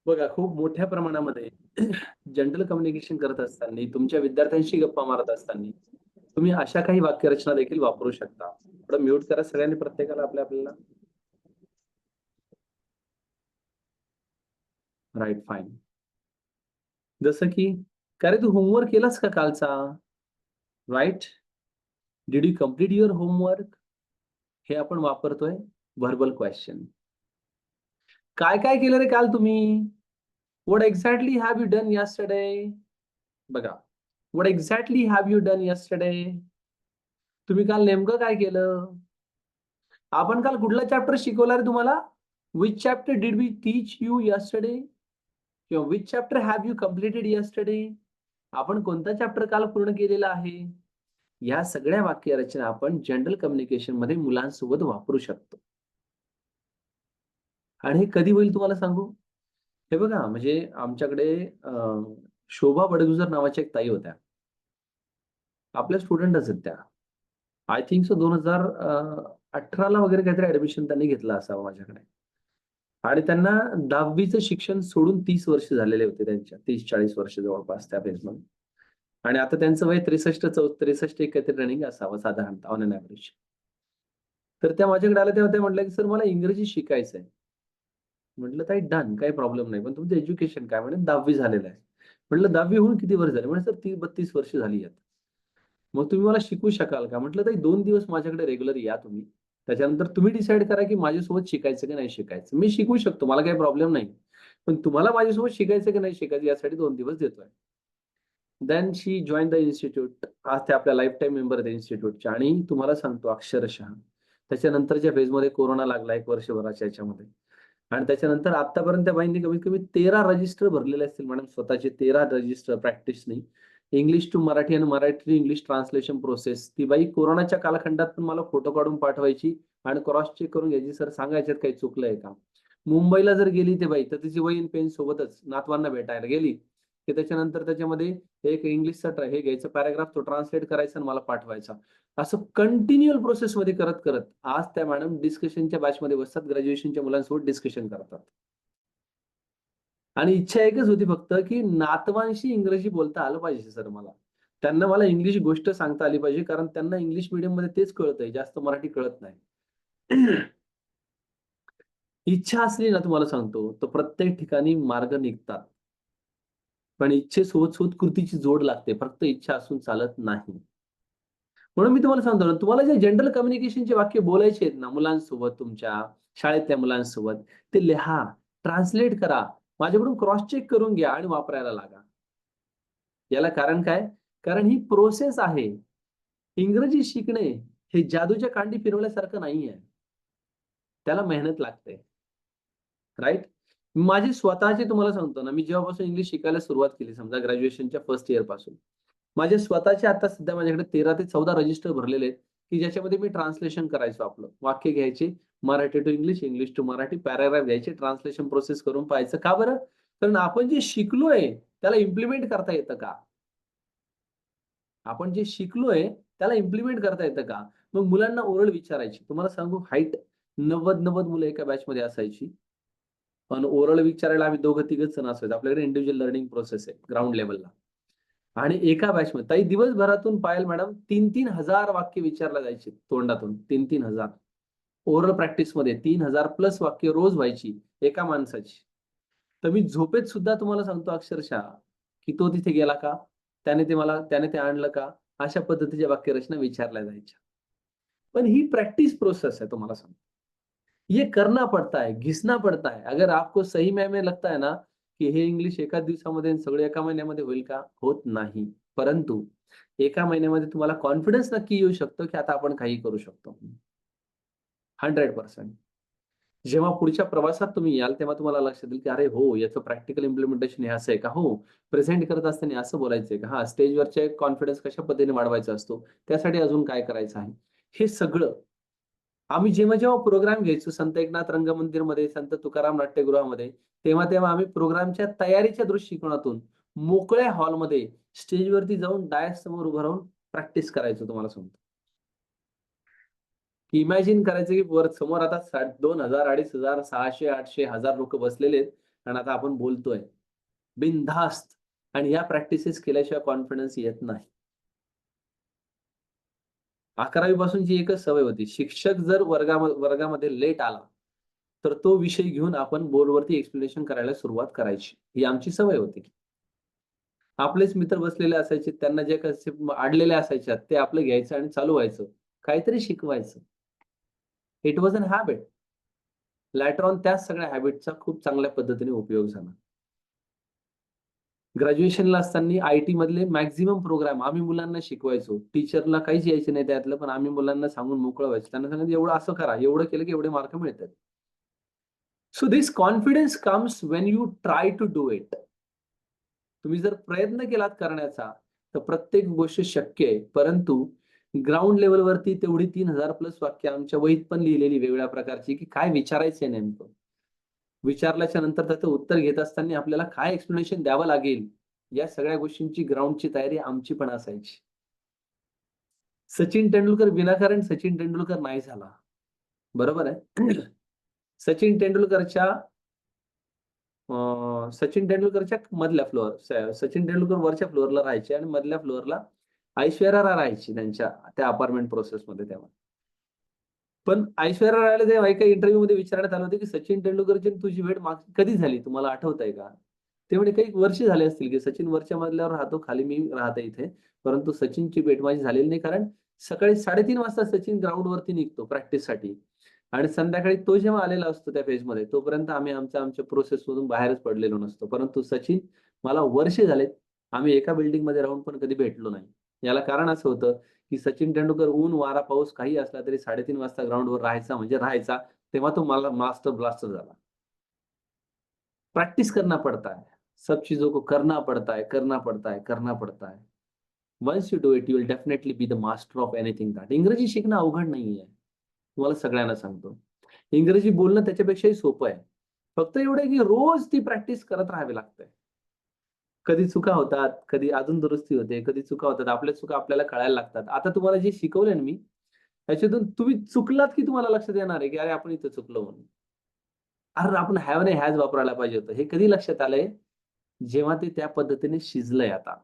बघा, खूप मोठ्या प्रमाणामध्ये जनरल कम्युनिकेशन करत असताना, तुमच्या विद्यार्थ्यांशी गप्पा मारत असताना, तुम्ही अशा काही वाक्यरचना देखील वापरू शकता. थोडं म्यूट करा सगळ्यांनी प्रत्येकाला आपल्याला. Right, fine. जसं की, "का रे, तू होमवर्क केलास का कालचा?" Right? "Did you complete your homework?" हे आपण वापरतोय व्हर्बल क्वेशन. "काय-काय केलं रे काल तुम्ही?" "What exactly have you done yesterday?" बघा, "what exactly have you done yesterday?" तुम्ही काल नेमकं काय केलं? आपण काल कुठला चॅप्टर शिकवला रे तुम्हाला? Which chapter did we teach you yesterday? किंवा which chapter have you completed yesterday? आपण कोणता चॅप्टर काल पूर्ण केलेला आहे? या सगळ्या वाक्यरचना आपण जनरल कम्युनिकेशनमध्ये मुलांसोबत वापरू शकतो. आणि हे कधी होईल तुम्हाला सांगू? हे बघा, म्हणजे आमच्याकडे शोभा बडगुजर नावाच्या एक ताई होत्या. आपल्या स्टुडंटच आहेत त्या. आय थिंक सो 2018 ला वगैरे काहीतरी ॲडमिशन त्यांनी घेतलं असावं माझ्याकडे. आणि त्यांना 10वी चं शिक्षण सोडून 30 वर्ष झालेले होते त्यांच्या. 30-40 वर्ष जवळपास त्या फेजमध्ये. आणि आता त्यांचं वय 63 एक काहीतरी रनिंग असावं साधारणतः ऑन एन एव्हरेज. तर त्या माझ्याकडे आल्या तेव्हा त्या म्हटल्या, की "सर मला इंग्रजी शिकायचं आहे." म्हटलं, "ताई डन, काही प्रॉब्लेम नाही. पण तुमचं एज्युकेशन काय?" म्हणे, "10वी झालेलं आहे." म्हटलं, "10वी होऊन किती वर्ष झाले?" म्हणे, "सर 30-32 वर्ष झाली आहेत." "मग तुम्ही मला शिकवू शकाल का?" म्हटलं, "ताई 2 दिवस माझ्याकडे रेग्युलर या तुम्ही. त्याच्यानंतर तुम्ही डिसाईड करा, की माझ्यासोबत शिकायचं की नाही शिकायचं. मी शिकवू शकतो, मला काही प्रॉब्लेम नाही. पण तुम्हाला माझ्यासोबत शिकायचं की नाही शिकायचं यासाठी 2 दिवस देतोय." Then she join the institute. आज ते आपल्या लाईफटाईम मेंबर आहेत इन्स्टिट्यूटच्या आणि तुम्हाला सांगतो अक्षरशः त्याच्यानंतरच्या फेजमध्ये कोरोना लागला 1 वर्षभराच्या ह्याच्यामध्ये. आणि त्याच्यानंतर आत्तापर्यंत त्या बाईंनी कमीत कमी 13 रजिस्टर भरलेले असतील मॅडम स्वतःचे 13 रजिस्टर प्रॅक्टिसनी. इंग्लिश टू मराठी आणि Marathi to English translation process. ती बाई कोरोनाच्या कालखंडात पण मला फोटो काढून पाठवायची आणि क्रॉस चेक करून घ्यायची, "सर सांगा याच्यात काही चुकलंय का?" मुंबईला जर गेली ती बाई, तर तिची वही आणि पेन सोबतच नातवांना भेटायला गेली, की त्याच्यानंतर त्याच्यामध्ये एक इंग्लिशचा हे घ्यायचं पॅराग्राफ तो ट्रान्सलेट करायचा आणि मला पाठवायचा. असं कंटिन्युअल प्रोसेसमध्ये करत-करत आज त्या मॅडम डिस्कशनच्या बॅचमध्ये बसतात, ग्रॅज्युएशनच्या मुलांसोबत डिस्कशन करतात. आणि इच्छा एकच होती फक्त, की नातवांशी इंग्रजी बोलता आलं पाहिजे सर मला. त्यांना मला इंग्लिश गोष्ट सांगता आली पाहिजे, कारण त्यांना इंग्लिश मीडियममध्ये तेच कळतंय, जास्त मराठी कळत नाही. इच्छा असली ना तुम्हाला सांगतो, तर प्रत्येक ठिकाणी मार्ग निघतात. पण इच्छेसोबत कृतीची जोड लागते. फक्त इच्छा असून चालत नाही. म्हणून मी तुम्हाला सांगतो ना, तुम्हाला जे जनरल कम्युनिकेशनचे वाक्य बोलायचे आहेत ना मुलांसोबत तुमच्या, शाळेतल्या मुलांसोबत, ते लिहा, ट्रान्सलेट करा. माझ्याकडून क्रॉस चेक करून घ्या आणि वापरायला लागा. याला कारण काय? कारण ही प्रोसेस आहे. इंग्रजी शिकणे हे जादूच्या कांडी फिरवल्यासारखं नाहीये. त्याला मेहनत लागते. राइट? माझे स्वतःचे तुम्हाला सांगतो ना, मी जेव्हापासून इंग्लिश शिकायला सुरुवात केली समजा ग्रॅज्युएशनच्या फर्स्ट इयर पासून. माझे स्वतःचे आता सध्या माझ्याकडे 13 ते 14 रजिस्टर भरलेले आहेत, की ज्याच्यामध्ये मी ट्रान्सलेशन करायचो आपलं. वाक्य घ्यायचे, Marathi to English, English to Marathi, paragraph घ्यायचे, ट्रान्सलेशन प्रोसेस करून पाहायचं. का बरं? कारण आपण जे शिकलोय त्याला इम्प्लिमेंट करता येतं का? आपण जे शिकलोय त्याला इम्प्लिमेंट करता येतं का? मग मुलांना ओरल विचारायची. तुम्हाला सांगू हाईट 90-90 मुलं एका बॅचमध्ये असायची. पण ओरल विचारायला आम्ही दोघं-तिघंच जण असायचो. आपल्याकडे इंडिव्हिज्युअल लर्निंग प्रोसेस आहे ग्राउंड लेव्हलला. आणि एका बॅचमध्ये ताई दिवसभरातून पायल मॅडम 3-3 हजार वाक्य विचारला जायचे तोंडातून 3-3 हजार. ओरल प्रॅक्टिसमध्ये 3,000 प्लस वाक्य रोज व्हायची एका माणसाची. तर मी झोपेत सुद्धा तुम्हाला सांगतो अक्षरशः, की तो तिथे गेला का? त्याने ते आणलं का? अशा पद्धतीच्या वाक्यरचना विचारल्या जायच्या. पण ही प्रैक्टिस प्रोसेस है तुम्हाला सांगतो. ये करना पड़ता है, घिसना पड़ता है. अगर आपको सही में लगता है ना, की हे इंग्लिश एका दिवसामध्ये आणि सगळं एका महिन्यामध्ये होईल का? होत नाही. परंतु एका महिन्यामध्ये तुम्हाला कॉन्फिडन्स नक्की येऊ शकतो, की आता आपण काहीही करू शकतो. 100%. जेव्हा पुढच्या प्रवासात तुम्ही याल, तेव्हा तुम्हाला लक्षात येईल, की अरे हो, याचं प्रॅक्टिकल इम्प्लिमेंटेशन हे असं आहे का? हो, प्रेझेंट करत असताना असं बोलायचंय का? हां, स्टेजवरचे कॉन्फिडन्स कशा पद्धतीने वाढवायचा असतो, त्यासाठी अजून काय करायचं आहे? हे सगळं आम्ही जेव्हा प्रोग्राम घ्यायचो संत एकनाथ रंगमंदिरमध्ये, संत तुकाराम नाट्यगृहामध्ये, तेव्हा आम्ही प्रोग्रामच्या तयारीच्या दृष्टिकोनातून मोकळ्या हॉलमध्ये स्टेजवरती जाऊन डायस समोर उभं राहून प्रॅक्टिस करायचो तुम्हाला सांगतो. इमॅजिन करायचं की वर समोर आता 2000, 2500, 600, 800, 1000 लोकं बसलेले आहेत आणि आता आपण बोलतोय बिनधास्त, आणि या प्रॅक्टिसेस केल्याशिवाय कॉन्फिडन्स येत नाही. 11वी पासूनची एकच सवय होती. शिक्षक जर वर्गामध्ये लेट आला, तर तो विषय घेऊन आपण बोर्डवरती एक्सप्लेनेशन करायला सुरुवात करायची. ही आमची सवय होती. आपलेच मित्र बसलेले असायचे, त्यांना जे कन्सेप्ट अडलेल्या असायच्या ते आपलं घ्यायचं आणि चालू व्हायचं. काहीतरी शिकवायचं. It was an habit. Later on त्याच सगळ्या हॅबिटचा खूप चांगल्या पद्धतीने उपयोग झाला. ग्रॅज्युएशनला असताना आय-टी मधले मॅक्सिमम प्रोग्राम आम्ही मुलांना शिकवायचो. टीचरला काहीच यायचं नाही त्यातलं, पण आम्ही मुलांना सांगून मोकळं व्हायचो. त्यांना सांगायचं एवढं असं करा, एवढं केलं की एवढे मार्क मिळतात. So this confidence comes when you try to do it. तुम्ही जर प्रयत्न केलात करण्याचा, तर प्रत्येक गोष्ट शक्य आहे. परंतु ग्राउंड लेव्हलवरती तेवढी 3000 प्लस वाक्य आमच्या वहीत पण लिहिलेली वेगवेगळ्या प्रकारची, की काय विचारायचंय नेमकं. विचारल्याच्या नंतर त्याचं उत्तर घेत असताना आपल्याला काय एक्सप्लेनेशन द्यावं लागेल, या सगळ्या गोष्टींची ग्राउंडची तयारी आमची पण असायची. सचिन तेंडुलकर विनाकारण सचिन तेंडुलकर नाही झाला. बरोबर आहे. सचिन तेंडुलकरच्या सचिन तेंडुलकरच्या मधल्या सचिन तेंडुलकर वरच्या फ्लोअरला राहायचे आणि मधल्या फ्लोअरला ऐश्वर्या राय राहायची त्यांच्या त्या अपार्टमेंट प्रोसेसमध्ये तेव्हा. पण ऐश्वर्या रायला तेव्हा एका इंटरव्ह्यूमध्ये विचारण्यात आलं होतं, की सचिन तेंडुलकरची आणि तुझी भेट कधी झाली तुम्हाला आठवतंय का? ते म्हणे काही वर्ष झाले असतील, की सचिन वरच्या मजल्यावर राहतो, खाली मी राहते इथे. परंतु सचिनची भेट माझी झालेली नाही, कारण सकाळी 3:30 वाजता सचिन ग्राउंडवरती निघतो प्रॅक्टिससाठी आणि संध्याकाळी तो जेव्हा आलेला असतो त्या फेजमध्ये, तोपर्यंत आम्ही आमच्या प्रोसेसमधून बाहेरच पडलेलो नसतो. परंतु सचिन मला वर्ष झालेत, आम्ही एका बिल्डिंगमध्ये राहून पण कधी भेटलो नाही. याला कारण असं होतं, की सचिन तेंडुलकर ऊन, वारा, पाऊस काही असला तरी 3:30 वाजता ग्राउंडवर राहायचा म्हणजे राहायचा. तेव्हा तो मला मास्टर ब्लास्टर झाला. प्रैक्टिस करना पड़ता है. सब चीज़ों को करना पड़ता है, करना पड़ता है, करना पड़ता है. Once you do it, you will definitely be the master of anything that. इंग्रजी शिकणं अवघड नाहीये. तुम्हाला सगळ्यांना सांगतो. इंग्रजी बोलणं त्याच्यापेक्षाही सोपं आहे. फक्त एवढं आहे की रोज ती प्रॅक्टिस करत राहावी लागते. कधी चुका होतात, कधी अजून दुरुस्ती होते, कधी चुका होतात. आपल्या चुका आपल्याला कळायला लागतात. आता तुम्हाला जे शिकवलंय ना मी, त्याच्यातून तुम्ही चुकलात की तुम्हाला लक्षात येणार आहे, की अरे आपण इथं चुकलो म्हणून. अरे आपण हॅव आणि हॅज वापरायला पाहिजे होतं. हे कधी लक्षात आलंय? जेव्हा ते त्या पद्धतीने शिजलंय आता.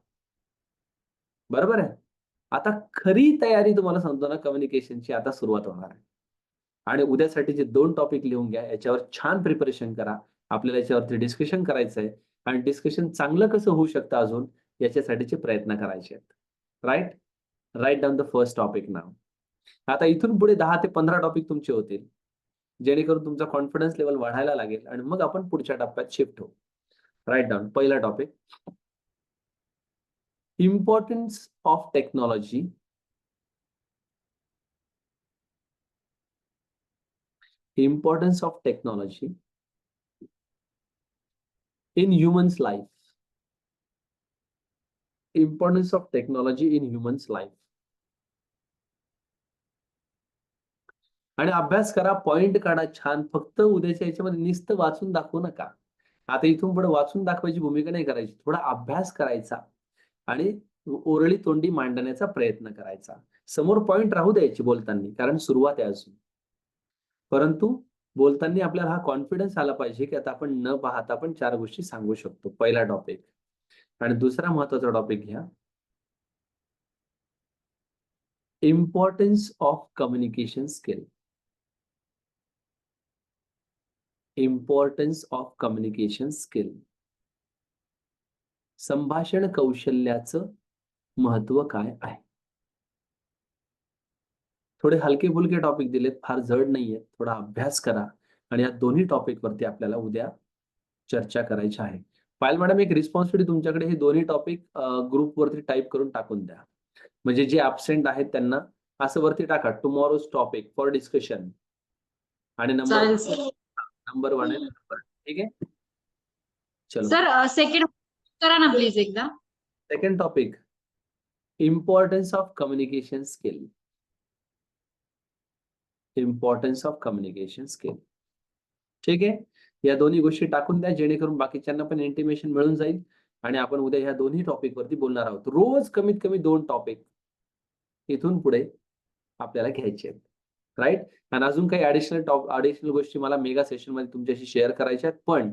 बरोबर आहे? आता खरी तयारी तुम्हाला सांगतो ना कम्युनिकेशनची आता सुरुवात होणार आहे. आणि उद्यासाठीचे 2 टॉपिक लिहून घ्या. याच्यावर छान प्रिपरेशन करा. आपल्याला याच्यावरती डिस्कशन करायचंय आणि डिस्कशन चांगलं कसं होऊ शकतं अजून याच्यासाठीचे प्रयत्न करायचे आहेत. Right? Write down the first topic now. आता इथून पुढे 10 ते 15 टॉपिक तुमचे होतील. जेणेकरून तुमचा कॉन्फिडन्स लेव्हल वाढायला लागेल आणि मग आपण पुढच्या टप्प्यात शिफ्ट होऊ. Write down. पहिला topic. Importance of technology. Importance of technology in humans' life. Importance of technology in humans' life. आणि अभ्यास करा, पॉइंट काढा छान. फक्त उद्याच्या याच्यामध्ये नुसतं वाचून दाखवू नका. आता इथून पुढे वाचून दाखवायची भूमिका नाही करायची. थोडा अभ्यास करायचा आणि ओरळी तोंडी मांडण्याचा प्रयत्न करायचा. समोर पॉइंट राहू द्यायची बोलताना, कारण सुरुवात आहे अजून. परंतु बोलताना आपल्याला हा कॉन्फिडन्स आला पाहिजे, की आता आपण न पाहता पण 4 गोष्टी सांगू शकतो. पहिला टॉपिक. आणि दुसरा महत्त्वाचा टॉपिक घ्या. Importance of communication skill. Importance of communication skill. संभाषण कौशल्याचं महत्त्व काय आहे? थोडे हलके-फुलके टॉपिक दिलेत, फार जड नाहीयेत. थोडा अभ्यास करा आणि या दोन्ही टॉपिकवरती आपल्याला उद्या चर्चा करायची आहे. पायल मॅडम, एक रिस्पॉन्सिबिलिटी तुमच्याकडे हे दोन्ही टॉपिक ग्रुपवरती टाइप करून टाकून द्या. म्हणजे जे ॲब्सेंट आहेत त्यांना असं वरती टाका, टुमॉरोज टॉपिक फॉर डिस्कशन आणि चालेल सर. नंबर 1 आहे. ठीक आहे? चलो. सर सेकंड करा ना प्लीज एकदा. Second topic. Importance of communication skill. Importance of communication skill. ठीक आहे? या दोन्ही गोष्टी टाकून द्या, जेणेकरून बाकीच्यांना पण इंटिमेशन मिळून जाईल आणि आपण उद्या ह्या दोन्ही टॉपिकवरती बोलणार आहोत. रोज कमीत कमी 2 टॉपिक इथून पुढे आपल्याला घ्यायचे आहेत. राइट? आणि अजून काही ॲडिशनल गोष्टी मला मेगा सेशनमध्ये तुमच्याशी शेअर करायच्या आहेत. पण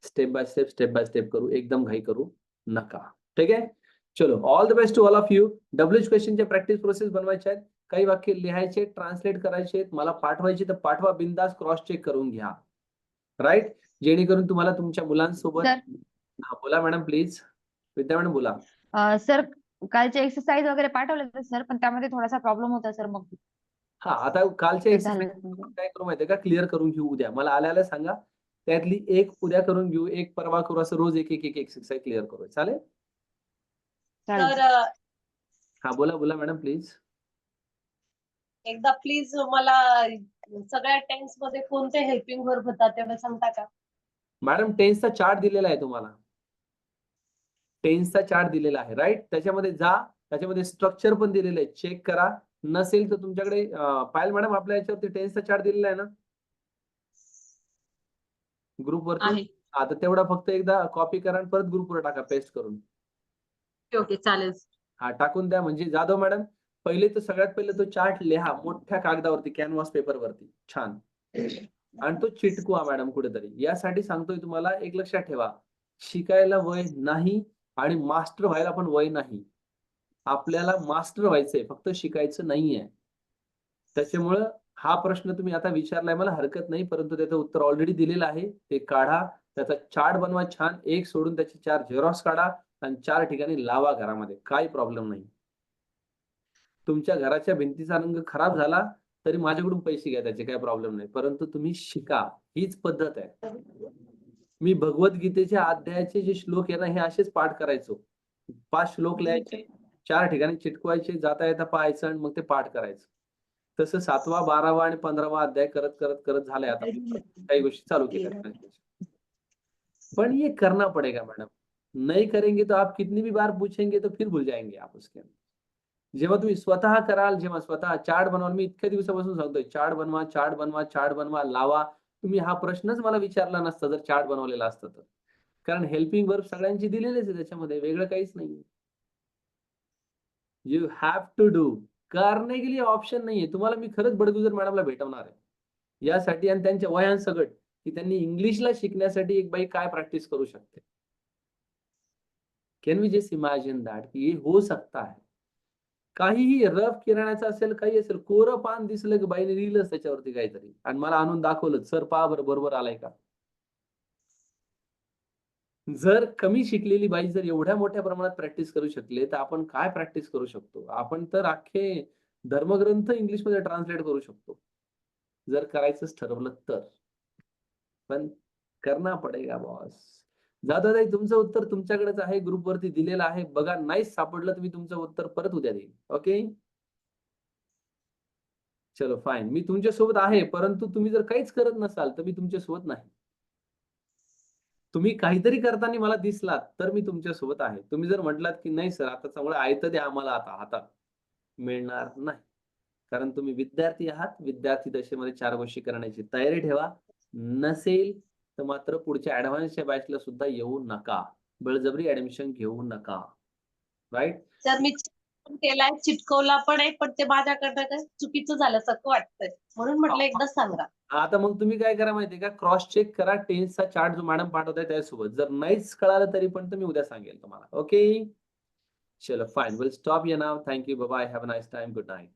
स्टेप बाय स्टेप करू, एकदम घाई करू नका. ठीक आहे. चलो, all the best to all of you. WH क्वेश्चनचे प्रॅक्टिस प्रोसेस बनवायचे आहेत. काही वाक्य लिहायचे, ट्रान्सलेट करायचे आहेत, मला पाठवायचे तर पाठवा, बिंदास क्रॉस चेक करून घ्या. राईट, जेणेकरून तुम्हाला तुमच्या मुलांसोबत. हा, बोला मॅडम प्लीज. विद्या मॅडम बोला. सर कालचे एक्सरसाइज वगैरे पाठवले होते सर, पण त्यामध्ये थोडासा प्रॉब्लेम होता सर. मग हा, आता कालचे ते एक्सरसाइज झालं. काय करू माहितीये का, क्लिअर करून घेऊ उद्या. मला आल्याला सांगा, त्यातली एक उद्या करून घेऊ, एक परवा करू, असं रोज एक एक एक्सरसाइज क्लिअर करू. चालेल? चालेल. तर हा, बोला बोला मॅडम प्लीज. एकदा प्लीज मला सगळ्या टेन्स मध्ये कोणते हेल्पिंग वर्ब होतात तेवढं सांगता का? मॅडम टेन्सचा चार्ट दिलेला आहे तुम्हाला. टेन्सचा चार्ट दिलेला आहे, राईट. त्याच्यामध्ये जा, त्याच्यामध्ये स्ट्रक्चर पण दिलेलं आहे, चेक करा. नसेल तर तुमच्याकडे पायल मॅडम आपल्या याच्यावरती टेन्सचा चार्ट दिलेला आहे ना ग्रुपवरती. आहे. हा, तर तेवढा फक्त एकदा कॉपी करा आणि परत ग्रुपवर टाका पेस्ट करून. ओके चालेल. हा, टाकून द्या. म्हणजे जाधव मॅडम, पहिले तर सगळ्यात पहिले तो चार्ट लिहा मोठ्या कागदावरती, कॅनव्हास पेपरवरती छान, आणि तो चिटकवा मॅडम कुठेतरी. यासाठी सांगतोय तुम्हाला, एक लक्षात ठेवा, शिकायला वय नाही आणि मास्टर व्हायला पण वय नाही. आपल्याला मास्टर व्हायचंय, फक्त शिकायचं नाहीये. त्याच्यामुळं हा प्रश्न तुम्ही आता विचारलाय, मला हरकत नाही, परंतु त्याचं उत्तर ऑलरेडी दिलेलं आहे. ते काढा, त्याचा चार्ट बनवा छान, एक सोडून त्याचे 4 झेरॉक्स काढा आणि 4 ठिकाणी लावा घरामध्ये, काही प्रॉब्लेम नाही. तुमच्या घराच्या भिंतीचा रंग खराब झाला तरी माझ्याकडून पैसे घ्या, त्याचे काही प्रॉब्लेम नाही, परंतु तुम्ही शिका, हीच पद्धत आहे. मी भगवद्गीतेच्या अध्यायाचे जे श्लोक आहे ना, हे असेच पाठ करायचो. 5 श्लोक लिहायचे, 4 ठिकाणी चिटकवायचे, जाता येता पाहायचं आणि मग ते पाठ करायचं. तसं 7वा 12वा आणि 15वा अध्याय करत करत करत झालंय. आता काही गोष्टी चालू केल्या, पण ये करना पडेगा मैडम. नहीं करेंगे तो आप कितनी भी बार पूछेंगे तो फिर भूल जाएंगे आप उसके अंदर. जेव्हा तुम्ही स्वतः कराल, जेव्हा स्वतः चार्ट बनवाल, मी इतक्या दिवसापासून सांगतोय, चार्ट बनवा, चार्ट बनवा, चार्ट बनवा, लावा. तुम्ही हा प्रश्नच मला विचारला नसता जर चार्ट बनवलेला असता तर. कारण हेल्पिंग वर्ब सगळ्यांची दिलेलेच आहे त्याच्यामध्ये, वेगळं काहीच नाही. You have to do. करने के लिए ऑप्शन नाहीये. तुम्हाला मी खरंच बडगुजर मॅडमला भेटवणार आहे यासाठी आणि त्यांच्या वयांसकट, की त्यांनी इंग्लिशला शिकण्यासाठी एक बाई काय प्रॅक्टिस करू शकते. Can we just imagine that की हे हो सकता है. काहीही रफ किराण्याचं असेल, काही असेल, कोरं पान दिसलं की बाईने लिहिलंच त्याच्यावरती काहीतरी आणि मला आणून दाखवलं, सर पहा बरोबर आलाय का. जर कमी शिकलेली बाई जर एवढ्या मोठ्या प्रमाणात प्रॅक्टिस करू शकले, तर आपण काय प्रॅक्टिस करू शकतो. आपण तर अख्खे धर्मग्रंथ इंग्लिशमध्ये ट्रान्सलेट करू शकतो, जर करायचंच ठरवलं तर. पण करना पडेगा बॉस. जाधवताई, तुमचं उत्तर तुमच्याकडेच आहे, ग्रुपवरती दिलेलं आहे, बघा. नाहीच सापडलं तर मी तुमचं उत्तर परत उद्या देईन. ओके, चलो फाईन. मी तुमच्यासोबत आहे, परंतु तुम्ही जर काहीच करत नसाल तर मी तुमच्यासोबत नाही. तुम्ही काहीतरी करताना मला दिसलात तर मी तुमच्यासोबत आहे. तुम्ही जर म्हटलात की नाही सर, आता चांगलं आयतं द्या आम्हाला, आता हातात मिळणार नाही. कारण तुम्ही विद्यार्थी आहात. विद्यार्थी दशेमध्ये 4 गोष्टी करण्याची तयारी ठेवा. नसेल तर मात्र पुढच्या ऍडव्हान्सच्या बॅचला सुद्धा येऊ नका. बळजबरी ऍडमिशन घेऊ नका. राईट. तर मी केलाय, चिटकवला पण आहे, पण ते माझ्याकडनं काय चुकीचं झाल्यासारखं वाटतंय, म्हणून म्हटलं एकदा सांगा. आता मग तुम्ही काय करा माहितीये का, क्रॉस चेक करा टेन्सचा चार्ट जो मॅडम पाठवताय त्यासोबत. जर नाहीच कळालं तरी पण मी उद्या सांगेल तुम्हाला. ओके, चलो fine. Will stop here now. Thank you. Bye bye. Have a nice time. Good night.